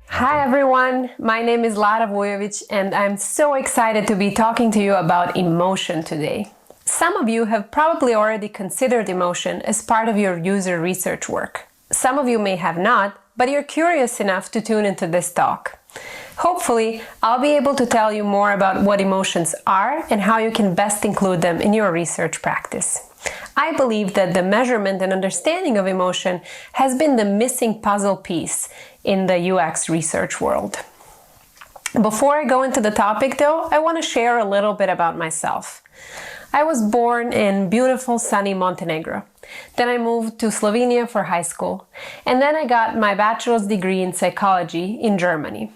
Hi everyone, my name is Lara Vujovic and I'm so excited to be talking to you about emotion today. Some of you have probably already considered emotion as part of your user research work. Some of you may have not, but you're curious enough to tune into this talk. Hopefully, I'll be able to tell you more about what emotions are and how you can best include them in your research practice. I believe that the measurement and understanding of emotion has been the missing puzzle piece in the UX research world. Before I go into the topic though, I want to share a little bit about myself. I was born in beautiful sunny Montenegro. Then I moved to Slovenia for high school, and then I got my bachelor's degree in psychology in Germany.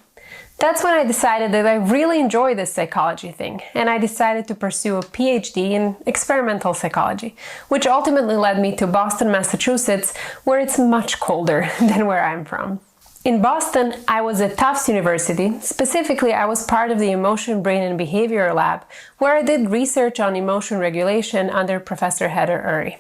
That's when I decided that I really enjoy this psychology thing, and I decided to pursue a PhD in experimental psychology, which ultimately led me to Boston, Massachusetts, where it's much colder than where I'm from. In Boston, I was at Tufts University. Specifically, I was part of the Emotion, Brain and Behavior Lab, where I did research on emotion regulation under Professor Heather Urry.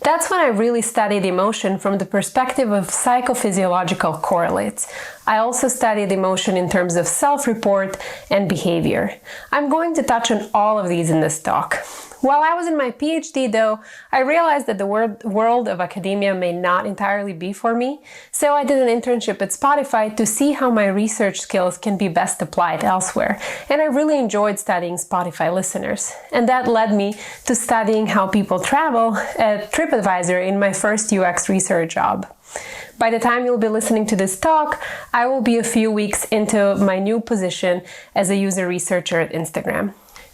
That's when I really studied emotion from the perspective of psychophysiological correlates. I also studied emotion in terms of self-report and behavior. I'm going to touch on all of these in this talk. While I was in my PhD though, I realized that the world of academia may not entirely be for me, so I did an internship at Spotify to see how my research skills can be best applied elsewhere, and I really enjoyed studying Spotify listeners. And that led me to studying how people travel at TripAdvisor in my first UX research job. By the time you'll be listening to this talk, I will be a few weeks into my new position as a user researcher at Instagram.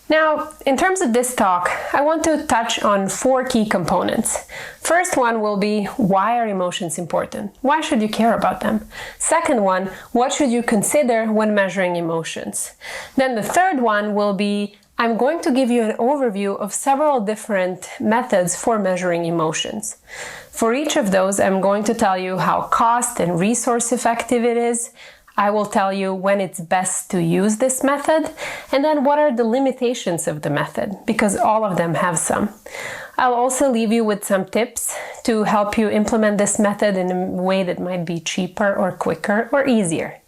Now, in terms of this talk, I want to touch on 4 key components. First one will be, why are emotions important? Why should you care about them? Second one, what should you consider when measuring emotions? Then the third one will be, I'm going to give you an overview of several different methods for measuring emotions. For each of those, I'm going to tell you how cost and resource effective it is. I will tell you when it's best to use this method, and then what are the limitations of the method, because all of them have some. I'll also leave you with some tips to help you implement this method in a way that might be cheaper or quicker or easier.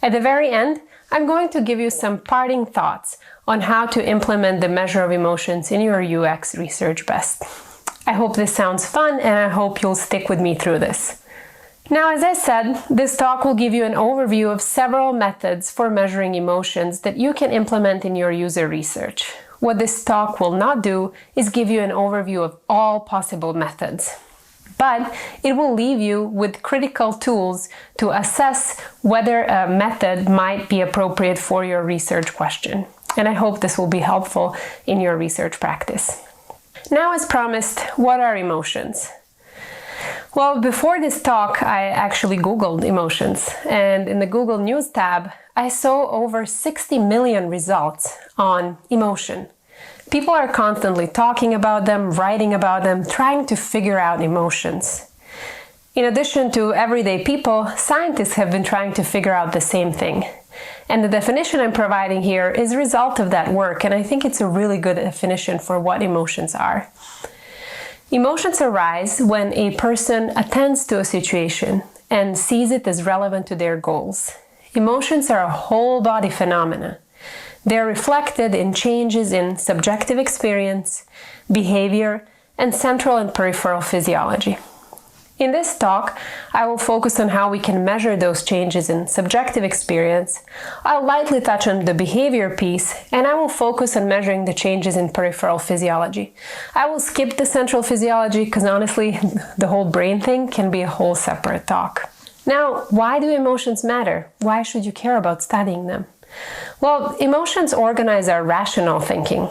At the very end, I'm going to give you some parting thoughts on how to implement the measure of emotions in your UX research best. I hope this sounds fun, and I hope you'll stick with me through this. Now, as I said, this talk will give you an overview of several methods for measuring emotions that you can implement in your user research. What this talk will not do is give you an overview of all possible methods, but it will leave you with critical tools to assess whether a method might be appropriate for your research question. And I hope this will be helpful in your research practice. Now, as promised, what are emotions? Well, before this talk, I actually Googled emotions, and in the Google News tab, I saw over 60 million results on emotion. People are constantly talking about them, writing about them, trying to figure out emotions. In addition to everyday people, scientists have been trying to figure out the same thing. And the definition I'm providing here is a result of that work, and I think it's a really good definition for what emotions are. Emotions arise when a person attends to a situation and sees it as relevant to their goals. Emotions are a whole body phenomena. They're reflected in changes in subjective experience, behavior, and central and peripheral physiology. In this talk, I will focus on how we can measure those changes in subjective experience. I'll lightly touch on the behavior piece, and I will focus on measuring the changes in peripheral physiology. I will skip the central physiology because honestly, the whole brain thing can be a whole separate talk. Now, why do emotions matter? Why should you care about studying them? Well, emotions organize our rational thinking.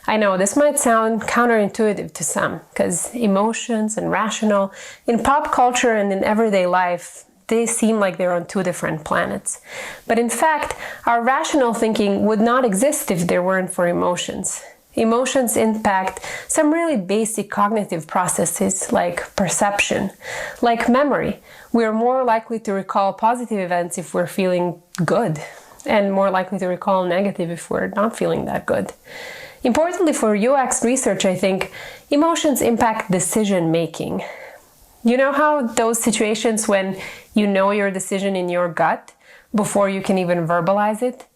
I know this might sound counterintuitive to some, because emotions and rational, in pop culture and in everyday life, they seem like they're on 2 different planets. But in fact, our rational thinking would not exist if there weren't for emotions. Emotions impact some really basic cognitive processes like perception, like memory. We're more likely to recall positive events if we're feeling good, and more likely to recall negative if we're not feeling that good. Importantly for UX research, I think, emotions impact decision making. You know how those situations when you know your decision in your gut before you can even verbalize it?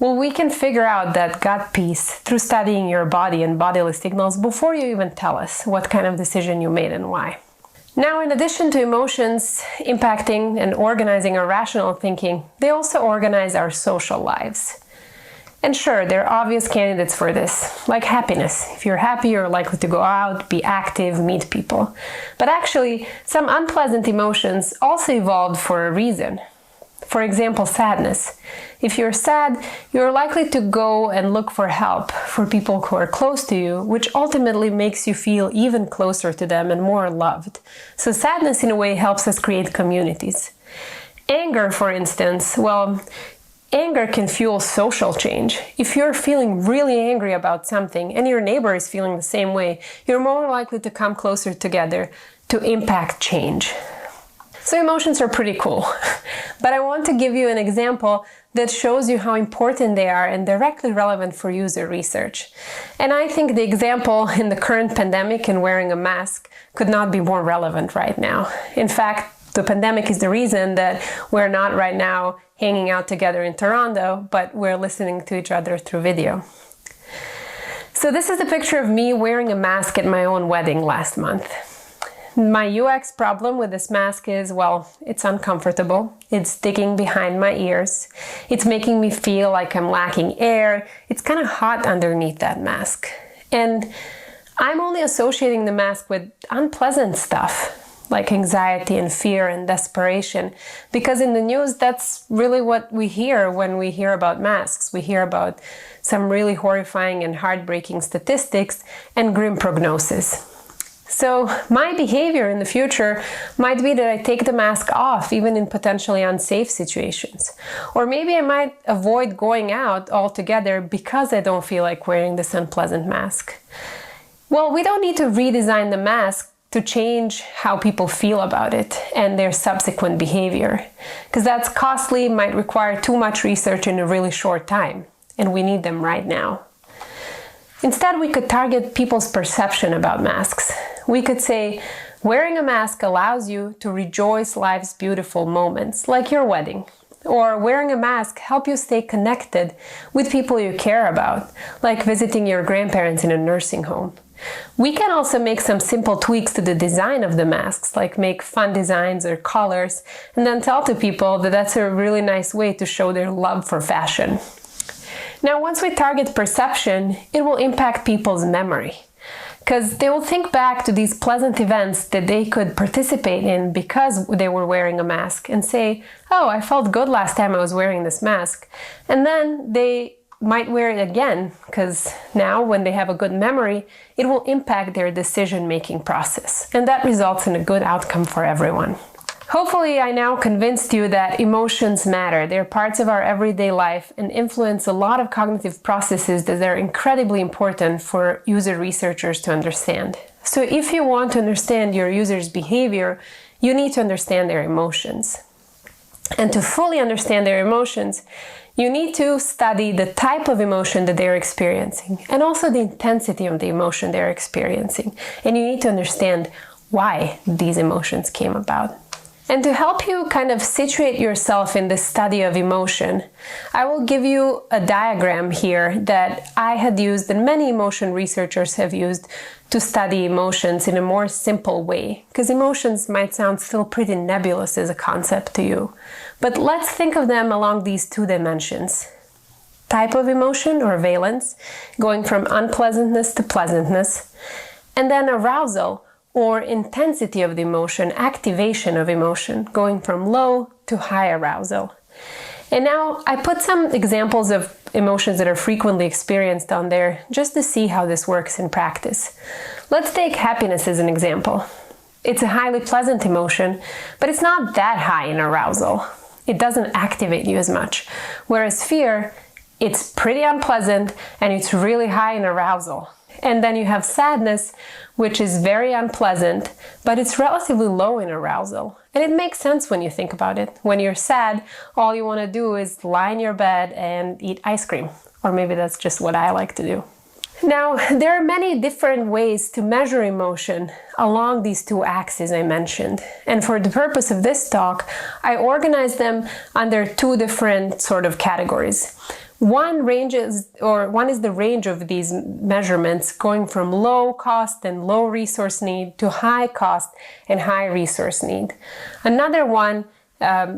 Well, we can figure out that gut piece through studying your body and bodily signals before you even tell us what kind of decision you made and why. Now, in addition to emotions impacting and organizing our rational thinking, they also organize our social lives. And sure, there are obvious candidates for this, like happiness. If you're happy, you're likely to go out, be active, meet people. But actually, some unpleasant emotions also evolved for a reason. For example, sadness. If you're sad, you're likely to go and look for help for people who are close to you, which ultimately makes you feel even closer to them and more loved. So sadness, in a way, helps us create communities. Anger, for instance, well, anger can fuel social change. If you're feeling really angry about something and your neighbor is feeling the same way, you're more likely to come closer together to impact change. So emotions are pretty cool, but I want to give you an example that shows you how important they are and directly relevant for user research. And I think the example in the current pandemic and wearing a mask could not be more relevant right now. In fact, the pandemic is the reason that we're not right now hanging out together in Toronto, but we're listening to each other through video. So this is a picture of me wearing a mask at my own wedding last month. My UX problem with this mask is, well, it's uncomfortable. It's sticking behind my ears. It's making me feel like I'm lacking air. It's kind of hot underneath that mask. And I'm only associating the mask with unpleasant stuff, like anxiety and fear and desperation, because in the news, that's really what we hear when we hear about masks. We hear about some really horrifying and heartbreaking statistics and grim prognosis. So my behavior in the future might be that I take the mask off even in potentially unsafe situations. Or maybe I might avoid going out altogether because I don't feel like wearing this unpleasant mask. Well, we don't need to redesign the mask to change how people feel about it and their subsequent behavior, because that's costly, might require too much research in a really short time, and we need them right now. Instead, we could target people's perception about masks. We could say, wearing a mask allows you to rejoice life's beautiful moments, like your wedding. Or wearing a mask helps you stay connected with people you care about, like visiting your grandparents in a nursing home. We can also make some simple tweaks to the design of the masks, like make fun designs or colors, and then tell to people that that's a really nice way to show their love for fashion. Now, once we target perception, it will impact people's memory, because they will think back to these pleasant events that they could participate in because they were wearing a mask and say, oh, I felt good last time I was wearing this mask. And then they might wear it again, because now when they have a good memory, it will impact their decision-making process. And that results in a good outcome for everyone. Hopefully, I now convinced you that emotions matter. They're parts of our everyday life and influence a lot of cognitive processes that are incredibly important for user researchers to understand. So if you want to understand your user's behavior, you need to understand their emotions. And to fully understand their emotions, you need to study the type of emotion that they're experiencing and also the intensity of the emotion they're experiencing. And you need to understand why these emotions came about. And to help you kind of situate yourself in the study of emotion, I will give you a diagram here that I had used and many emotion researchers have used to study emotions in a more simple way, because emotions might sound still pretty nebulous as a concept to you. But let's think of them along these two dimensions. Type of emotion or valence, going from unpleasantness to pleasantness, and then arousal, or intensity of the emotion, activation of emotion, going from low to high arousal. And now I put some examples of emotions that are frequently experienced on there just to see how this works in practice. Let's take happiness as an example. It's a highly pleasant emotion, but it's not that high in arousal. It doesn't activate you as much. Whereas fear, it's pretty unpleasant and it's really high in arousal. And then you have sadness, which is very unpleasant, but it's relatively low in arousal. And it makes sense when you think about it. When you're sad, all you want to do is lie in your bed and eat ice cream. Or maybe that's just what I like to do. Now, there are many different ways to measure emotion along these two axes I mentioned. And for the purpose of this talk, I organized them under two different sort of categories. One is the range of these measurements going from low cost and low resource need to high cost and high resource need. Another one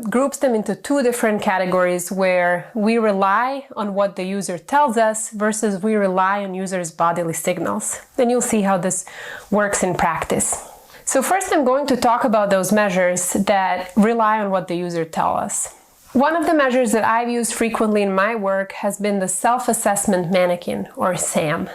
groups them into two different categories where we rely on what the user tells us versus we rely on users' bodily signals. And you'll see how this works in practice. So first I'm going to talk about those measures that rely on what the user tells us. One of the measures that I've used frequently in my work has been the self-assessment mannequin, or SAM.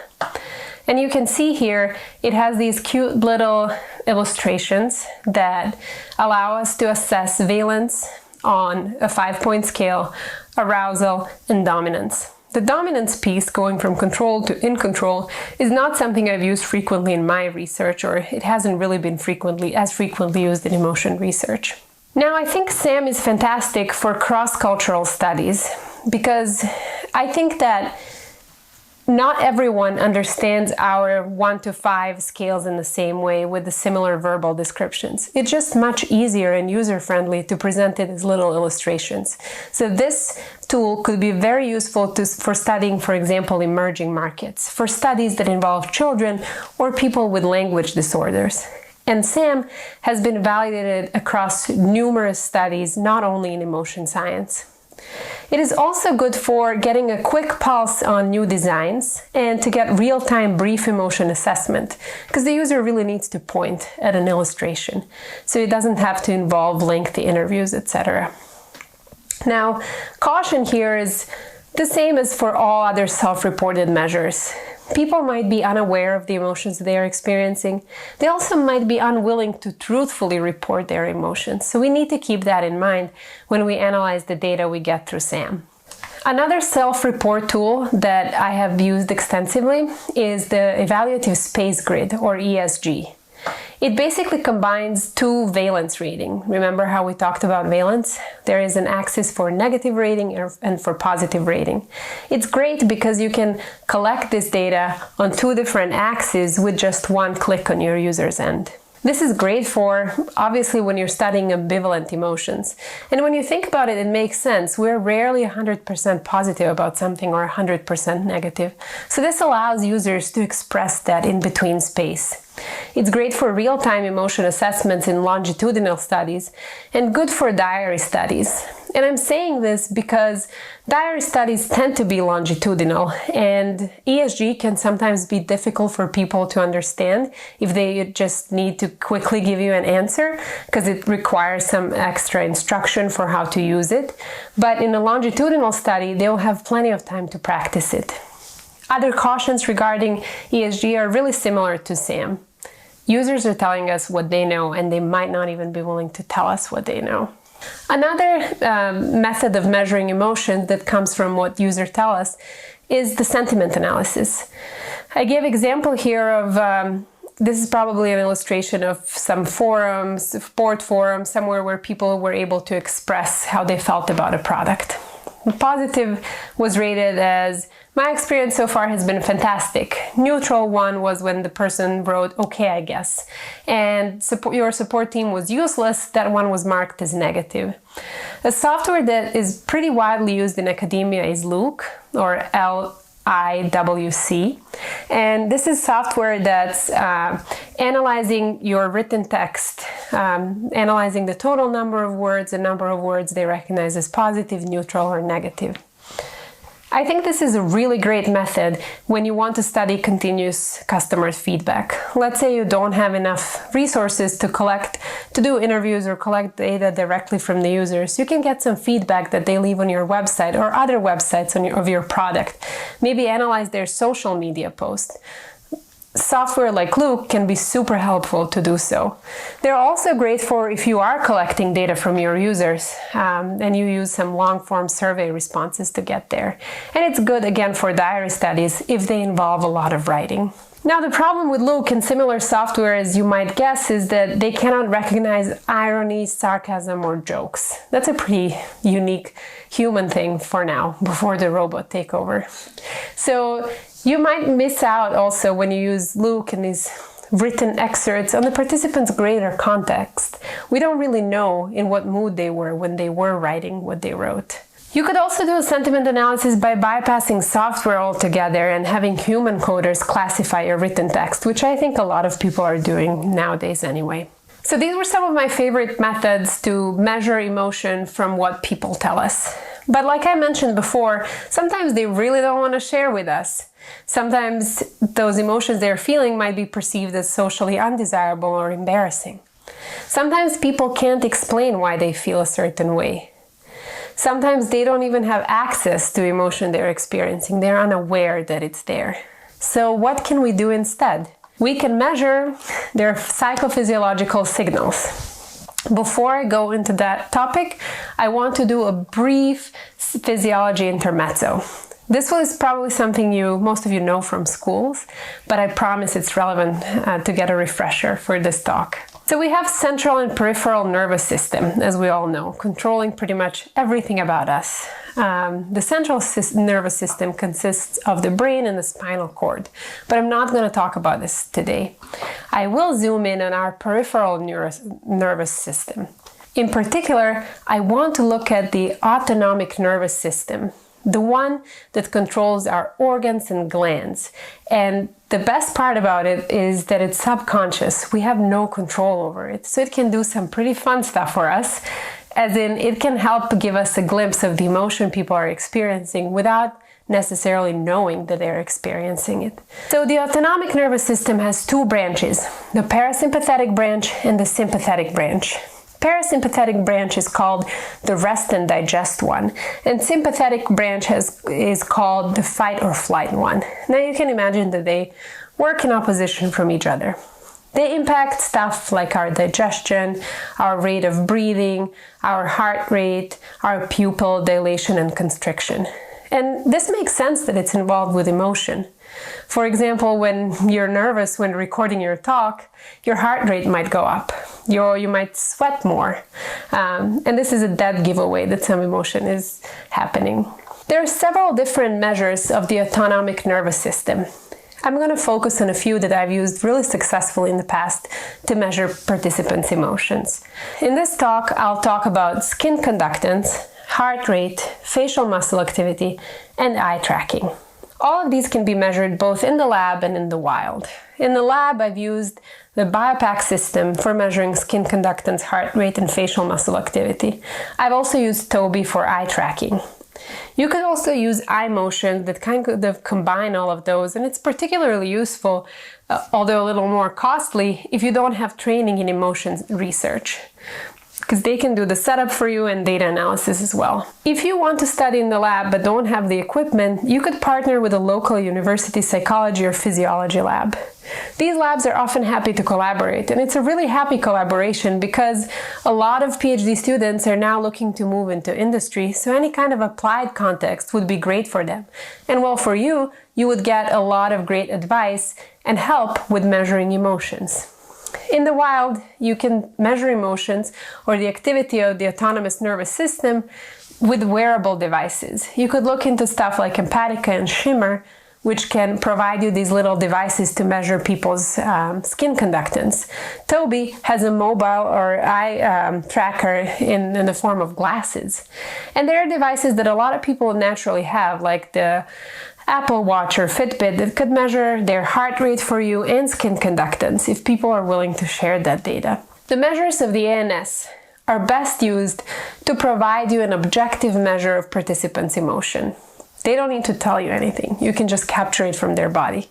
And you can see here, it has these cute little illustrations that allow us to assess valence on a 5-point scale, arousal, and dominance. The dominance piece, going from control to in control, is not something I've used frequently in my research, or it hasn't really been as frequently used in emotion research. Now, I think SAM is fantastic for cross-cultural studies because I think that not everyone understands our 1 to 5 scales in the same way with the similar verbal descriptions. It's just much easier and user-friendly to present it as little illustrations. So this tool could be very useful for studying, for example, emerging markets, for studies that involve children or people with language disorders. And SAM has been validated across numerous studies, not only in emotion science. It is also good for getting a quick pulse on new designs and to get real-time brief emotion assessment, because the user really needs to point at an illustration, so it doesn't have to involve lengthy interviews, etc. Now, caution here is the same as for all other self-reported measures. People might be unaware of the emotions they are experiencing. They also might be unwilling to truthfully report their emotions, so we need to keep that in mind when we analyze the data we get through SAM. Another self-report tool that I have used extensively is the Evaluative Space Grid, or ESG. It basically combines two valence rating. Remember how we talked about valence? There is an axis for negative rating and for positive rating. It's great because you can collect this data on two different axes with just one click on your user's end. This is great for, obviously, when you're studying ambivalent emotions. And when you think about it, it makes sense. We're rarely 100% positive about something or 100% negative. So this allows users to express that in-between space. It's great for real-time emotion assessments in longitudinal studies and good for diary studies. And I'm saying this because diary studies tend to be longitudinal, and ESG can sometimes be difficult for people to understand if they just need to quickly give you an answer, because it requires some extra instruction for how to use it. But in a longitudinal study, they'll have plenty of time to practice it. Other cautions regarding ESG are really similar to SAM. Users are telling us what they know, and they might not even be willing to tell us what they know. Another method of measuring emotion that comes from what users tell us is the sentiment analysis. I give example here of, this is probably an illustration of some forums, board forums, somewhere where people were able to express how they felt about a product. Positive was rated as, my experience so far has been fantastic. Neutral one was when the person wrote, okay, I guess. And your support team was useless, that one was marked as negative. A software that is pretty widely used in academia is Luke, or LIWC. And this is software that's analyzing your written text, analyzing the total number of words, the number of words they recognize as positive, neutral, or negative. I think this is a really great method when you want to study continuous customer feedback. Let's say you don't have enough resources to do interviews or collect data directly from the users. You can get some feedback that they leave on your website or other websites of your product. Maybe analyze their social media posts. Software like Luke can be super helpful to do so. They're also great for if you are collecting data from your users and you use some long-form survey responses to get there. And it's good, again, for diary studies if they involve a lot of writing. Now, the problem with Luke and similar software, as you might guess, is that they cannot recognize irony, sarcasm, or jokes. That's a pretty unique human thing for now, before the robot takeover. So You might miss out also when you use Luke and these written excerpts on the participants' greater context. We don't really know in what mood they were when they were writing what they wrote. You could also do a sentiment analysis by bypassing software altogether and having human coders classify your written text, which I think a lot of people are doing nowadays anyway. So these were some of my favorite methods to measure emotion from what people tell us. But like I mentioned before, sometimes they really don't want to share with us. Sometimes those emotions they're feeling might be perceived as socially undesirable or embarrassing. Sometimes people can't explain why they feel a certain way. Sometimes they don't even have access to emotion they're experiencing. They're unaware that it's there. So what can we do instead? We can measure their psychophysiological signals. Before I go into that topic, I want to do a brief physiology intermezzo. This was probably something most of you know from schools, but I promise it's relevant to get a refresher for this talk. So we have central and peripheral nervous system, as we all know, controlling pretty much everything about us. The central nervous system consists of the brain and the spinal cord, but I'm not going to talk about this today. I will zoom in on our peripheral nervous system. In particular, I want to look at the autonomic nervous system, the one that controls our organs and glands. And the best part about it is that it's subconscious. We have no control over it. So it can do some pretty fun stuff for us, as in it can help give us a glimpse of the emotion people are experiencing without necessarily knowing that they're experiencing it. So the autonomic nervous system has two branches, the parasympathetic branch and the sympathetic branch. Parasympathetic branch is called the rest and digest one, and sympathetic branch is called the fight or flight one. Now you can imagine that they work in opposition from each other. They impact stuff like our digestion, our rate of breathing, our heart rate, our pupil dilation and constriction. And this makes sense that it's involved with emotion. For example, when you're nervous when recording your talk, your heart rate might go up. You might sweat more. And this is a dead giveaway that some emotion is happening. There are several different measures of the autonomic nervous system. I'm going to focus on a few that I've used really successfully in the past to measure participants' emotions. In this talk, I'll talk about skin conductance, heart rate, facial muscle activity, and eye tracking. All of these can be measured both in the lab and in the wild. In the lab, I've used the BioPAC system for measuring skin conductance, heart rate, and facial muscle activity. I've also used Toby for eye tracking. You could also use eye motion that kind of combine all of those, and it's particularly useful, although a little more costly, if you don't have training in emotion research, because they can do the setup for you and data analysis as well. If you want to study in the lab but don't have the equipment, you could partner with a local university psychology or physiology lab. These labs are often happy to collaborate, and it's a really happy collaboration because a lot of PhD students are now looking to move into industry, so any kind of applied context would be great for them. And well, for you, you would get a lot of great advice and help with measuring emotions. In the wild, you can measure emotions or the activity of the autonomous nervous system with wearable devices. You could look into stuff like Empatica and Shimmer, which can provide you these little devices to measure people's skin conductance. Toby has a mobile or eye tracker in the form of glasses. And there are devices that a lot of people naturally have, like the Apple Watch or Fitbit, that could measure their heart rate for you and skin conductance if people are willing to share that data. The measures of the ANS are best used to provide you an objective measure of participants' emotion. They don't need to tell you anything. You can just capture it from their body.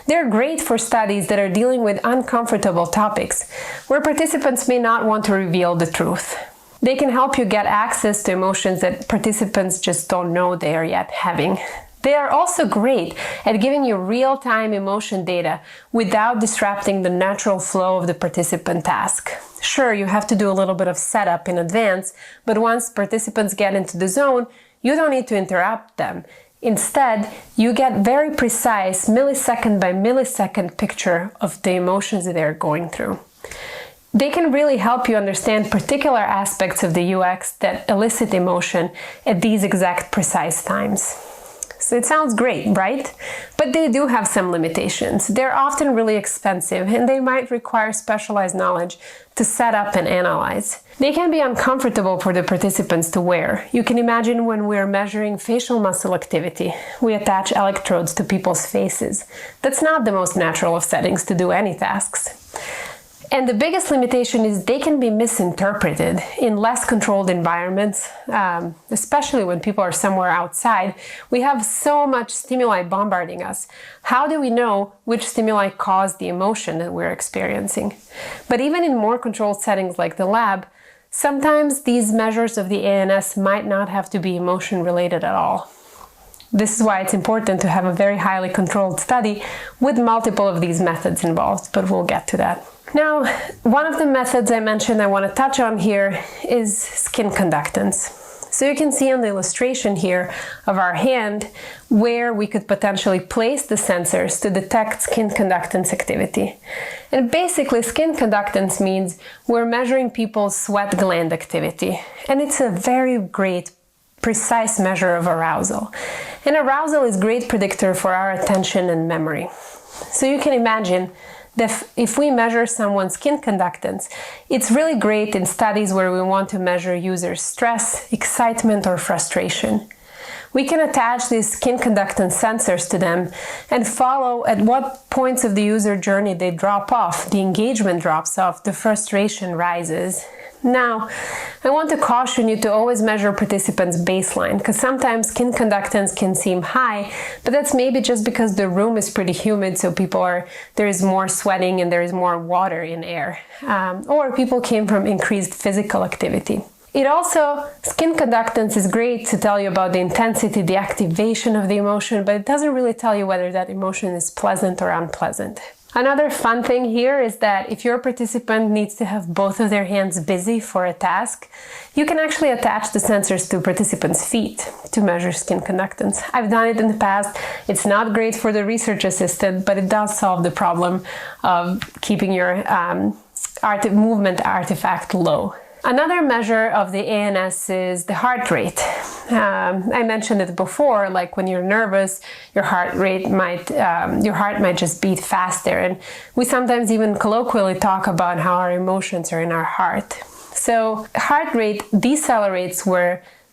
They're great for studies that are dealing with uncomfortable topics, where participants may not want to reveal the truth. They can help you get access to emotions that participants just don't know they are yet having. They are also great at giving you real-time emotion data without disrupting the natural flow of the participant task. Sure, you have to do a little bit of setup in advance, but once participants get into the zone, you don't need to interrupt them. Instead, you get very precise millisecond by millisecond picture of the emotions that they're going through. They can really help you understand particular aspects of the UX that elicit emotion at these exact precise times. So it sounds great, right? But they do have some limitations. They're often really expensive and they might require specialized knowledge to set up and analyze. They can be uncomfortable for the participants to wear. You can imagine when we're measuring facial muscle activity, we attach electrodes to people's faces. That's not the most natural of settings to do any tasks. And the biggest limitation is they can be misinterpreted in less controlled environments, especially when people are somewhere outside. We have so much stimuli bombarding us. How do we know which stimuli cause the emotion that we're experiencing? But even in more controlled settings like the lab, sometimes these measures of the ANS might not have to be emotion related at all. This is why it's important to have a very highly controlled study with multiple of these methods involved, but we'll get to that. Now, one of the methods I mentioned I want to touch on here is skin conductance. So you can see on the illustration here of our hand where we could potentially place the sensors to detect skin conductance activity. And basically, skin conductance means we're measuring people's sweat gland activity. And it's a very great, precise measure of arousal. And arousal is a great predictor for our attention and memory. So you can imagine that if we measure someone's skin conductance, it's really great in studies where we want to measure users' stress, excitement, or frustration. We can attach these skin conductance sensors to them and follow at what points of the user journey they drop off, the engagement drops off, the frustration rises. Now, I want to caution you to always measure participants' baseline, because sometimes skin conductance can seem high, but that's maybe just because the room is pretty humid, so there is more sweating and there is more water in air, or people came from increased physical activity. Skin conductance is great to tell you about the intensity, the activation of the emotion, but it doesn't really tell you whether that emotion is pleasant or unpleasant. Another fun thing here is that if your participant needs to have both of their hands busy for a task, you can actually attach the sensors to participants' feet to measure skin conductance. I've done it in the past. It's not great for the research assistant, but it does solve the problem of keeping your movement artifact low. Another measure of the ANS is the heart rate. I mentioned it before, like when you're nervous, your heart might just beat faster. And we sometimes even colloquially talk about how our emotions are in our heart. So heart rate decelerates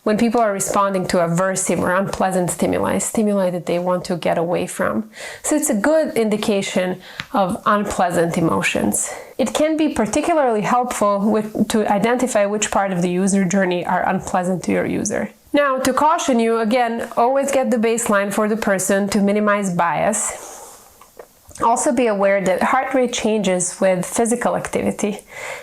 when people are responding to aversive or unpleasant stimuli that they want to get away from. So it's a good indication of unpleasant emotions. It can be particularly helpful to identify which part of the user journey are unpleasant to your user. Now, to caution you, again, always get the baseline for the person to minimize bias. Also be aware that heart rate changes with physical activity,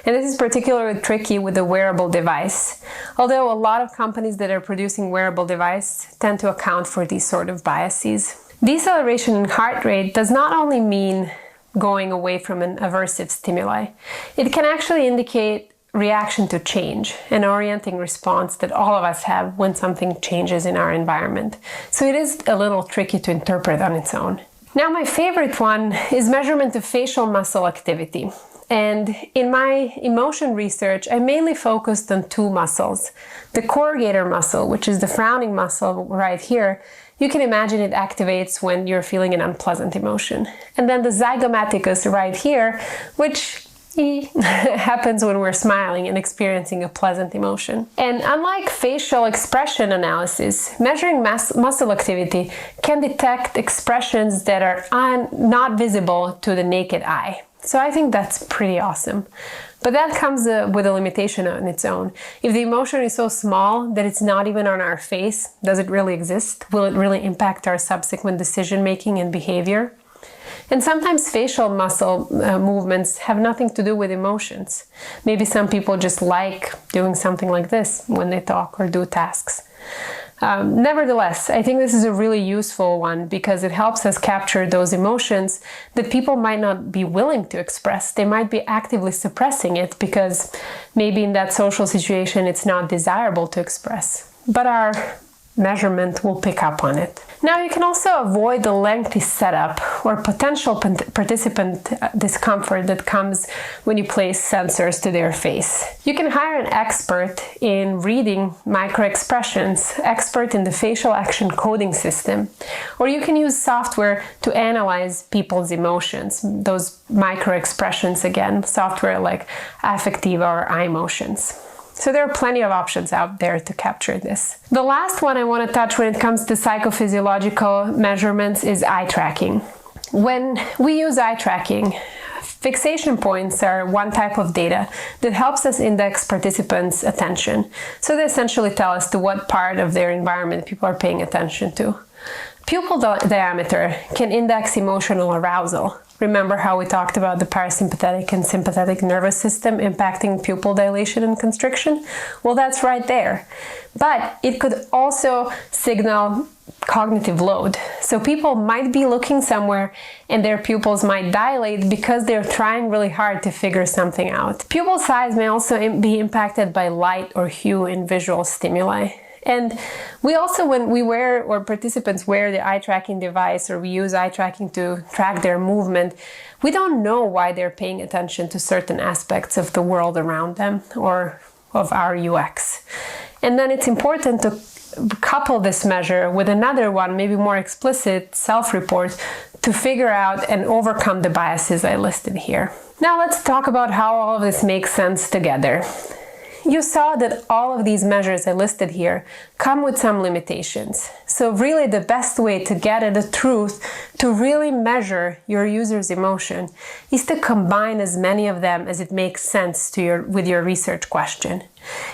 and this is particularly tricky with a wearable device, although a lot of companies that are producing wearable devices tend to account for these sort of biases. Deceleration in heart rate does not only mean going away from an aversive stimuli, it can actually indicate reaction to change, an orienting response that all of us have when something changes in our environment. So it is a little tricky to interpret on its own. Now, my favorite one is measurement of facial muscle activity. And in my emotion research, I mainly focused on two muscles. The corrugator muscle, which is the frowning muscle right here, you can imagine it activates when you're feeling an unpleasant emotion. And then the zygomaticus right here, which happens when we're smiling and experiencing a pleasant emotion. And unlike facial expression analysis, measuring muscle activity can detect expressions that are not visible to the naked eye. So I think that's pretty awesome. But that comes with a limitation on its own. If the emotion is so small that it's not even on our face, does it really exist? Will it really impact our subsequent decision-making and behavior? And sometimes facial muscle movements have nothing to do with emotions. Maybe some people just like doing something like this when they talk or do tasks. Nevertheless, I think this is a really useful one because it helps us capture those emotions that people might not be willing to express. They might be actively suppressing it because maybe in that social situation it's not desirable to express. But our measurement will pick up on it. Now you can also avoid the lengthy setup or potential participant discomfort that comes when you place sensors to their face. You can hire an expert in reading microexpressions, expert in the facial action coding system, or you can use software to analyze people's emotions, those microexpressions again, software like Affectiva or iMotions. So there are plenty of options out there to capture this. The last one I want to touch when it comes to psychophysiological measurements is eye tracking. When we use eye tracking, fixation points are one type of data that helps us index participants' attention. So they essentially tell us to what part of their environment people are paying attention to. Pupil diameter can index emotional arousal. Remember how we talked about the parasympathetic and sympathetic nervous system impacting pupil dilation and constriction? Well, that's right there. But it could also signal cognitive load. So people might be looking somewhere and their pupils might dilate because they're trying really hard to figure something out. Pupil size may also be impacted by light or hue in visual stimuli. And we also, when we wear, or participants wear the eye tracking device, or we use eye tracking to track their movement, we don't know why they're paying attention to certain aspects of the world around them or of our UX. And then it's important to couple this measure with another one, maybe more explicit self-report, to figure out and overcome the biases I listed here. Now let's talk about how all of this makes sense together. You saw that all of these measures I listed here come with some limitations. So really the best way to get at the truth, to really measure your user's emotion, is to combine as many of them as it makes sense with your research question.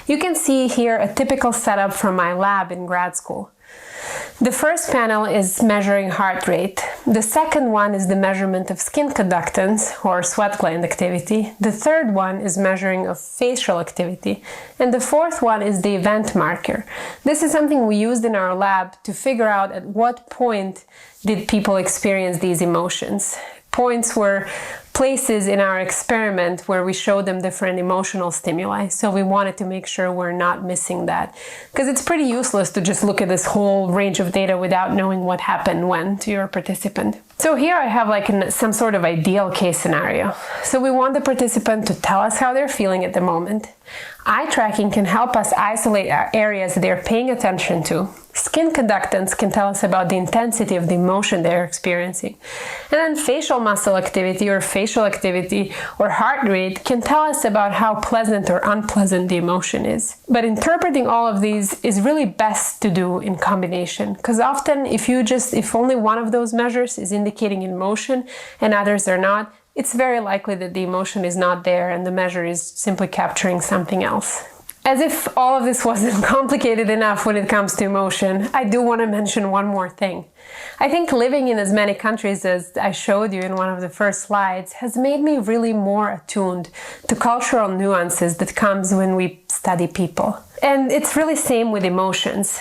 You can see here a typical setup from my lab in grad school. The first panel is measuring heart rate. The second one is the measurement of skin conductance or sweat gland activity. The third one is measuring of facial activity. And the fourth one is the event marker. This is something we used in our lab to figure out at what point did people experience these emotions. Points were places in our experiment where we showed them different emotional stimuli. So we wanted to make sure we're not missing that. Because it's pretty useless to just look at this whole range of data without knowing what happened when to your participant. So here I have like some sort of ideal case scenario. So we want the participant to tell us how they're feeling at the moment. Eye tracking can help us isolate our areas they're paying attention to. Skin conductance can tell us about the intensity of the emotion they're experiencing. And then facial muscle activity or facial activity or heart rate can tell us about how pleasant or unpleasant the emotion is. But interpreting all of these is really best to do in combination, because often if only one of those measures is indicating emotion and others are not, it's very likely that the emotion is not there and the measure is simply capturing something else. As if all of this wasn't complicated enough when it comes to emotion, I do want to mention one more thing. I think living in as many countries as I showed you in one of the first slides has made me really more attuned to cultural nuances that comes when we study people. And it's really same with emotions.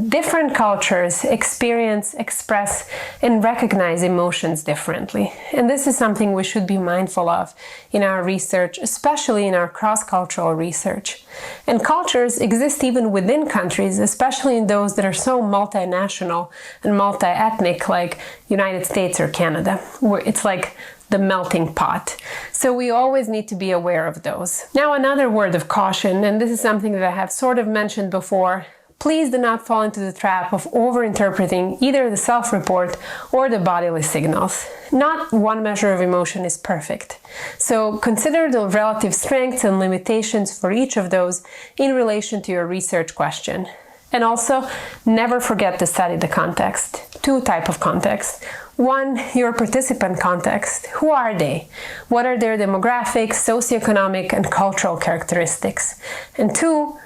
Different cultures experience, express, and recognize emotions differently. And this is something we should be mindful of in our research, especially in our cross-cultural research. And cultures exist even within countries, especially in those that are so multinational and multi-ethnic, like United States or Canada, where it's like the melting pot. So we always need to be aware of those. Now, another word of caution, and this is something that I have sort of mentioned before. Please do not fall into the trap of overinterpreting either the self-report or the bodily signals. Not one measure of emotion is perfect. So consider the relative strengths and limitations for each of those in relation to your research question. And also, never forget to study the context. Two types of context. One, your participant context. Who are they? What are their demographics, socioeconomic, and cultural characteristics? And two,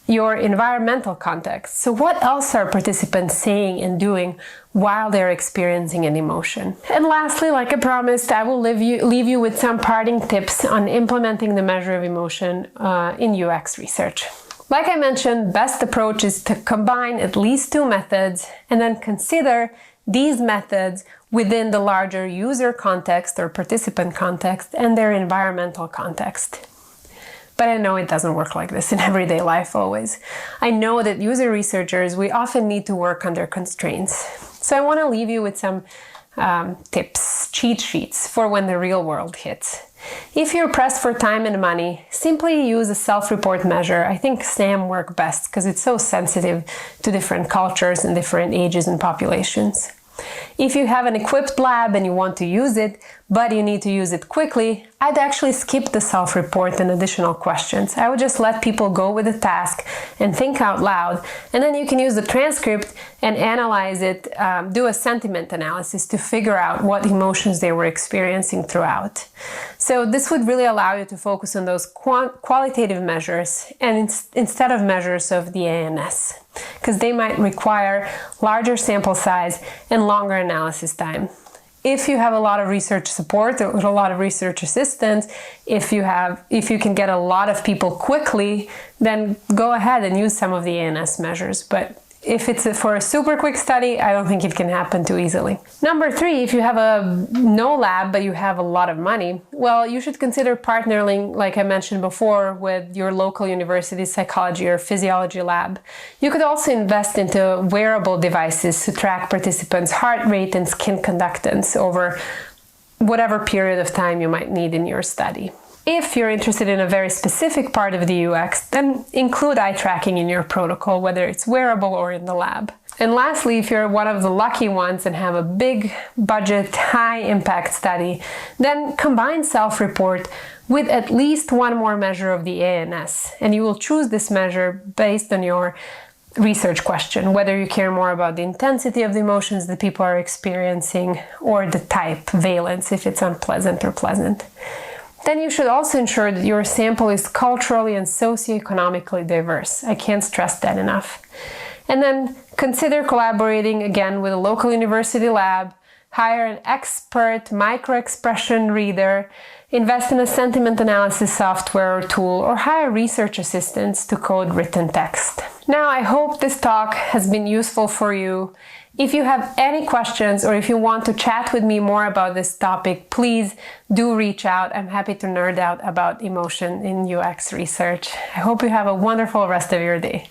your environmental context. So what else are participants saying and doing while they're experiencing an emotion? And lastly, like I promised, I will leave you with some parting tips on implementing the measure of emotion in UX research. Like I mentioned, best approach is to combine at least two methods and then consider these methods within the larger user context or participant context and their environmental context. But I know it doesn't work like this in everyday life always. I know that user researchers, we often need to work under constraints. So I want to leave you with some tips, cheat sheets for when the real world hits. If you're pressed for time and money, simply use a self-report measure. I think SAM work best because it's so sensitive to different cultures and different ages and populations. If you have an equipped lab and you want to use it, but you need to use it quickly, I'd actually skip the self-report and additional questions. I would just let people go with the task and think out loud, and then you can use the transcript and analyze it, do a sentiment analysis to figure out what emotions they were experiencing throughout. So this would really allow you to focus on those qualitative measures and instead of measures of the ANS, because they might require larger sample size and longer analysis time. If you have a lot of research support or a lot of research assistance, if you can get a lot of people quickly, then go ahead and use some of the ANS measures. But if it's for a super quick study, I don't think it can happen too easily. Number 3, if you have no lab but you have a lot of money, well, you should consider partnering, like I mentioned before, with your local university psychology or physiology lab. You could also invest into wearable devices to track participants' heart rate and skin conductance over whatever period of time you might need in your study. If you're interested in a very specific part of the UX, then include eye tracking in your protocol, whether it's wearable or in the lab. And lastly, if you're one of the lucky ones and have a big budget, high impact study, then combine self-report with at least one more measure of the ANS, and you will choose this measure based on your research question, whether you care more about the intensity of the emotions that people are experiencing or the type, valence, if it's unpleasant or pleasant. Then you should also ensure that your sample is culturally and socioeconomically diverse. I can't stress that enough. And then consider collaborating again with a local university lab, hire an expert micro-expression reader, invest in a sentiment analysis software or tool, or hire research assistants to code written text. Now, I hope this talk has been useful for you. If you have any questions or if you want to chat with me more about this topic, please do reach out. I'm happy to nerd out about emotion in UX research. I hope you have a wonderful rest of your day.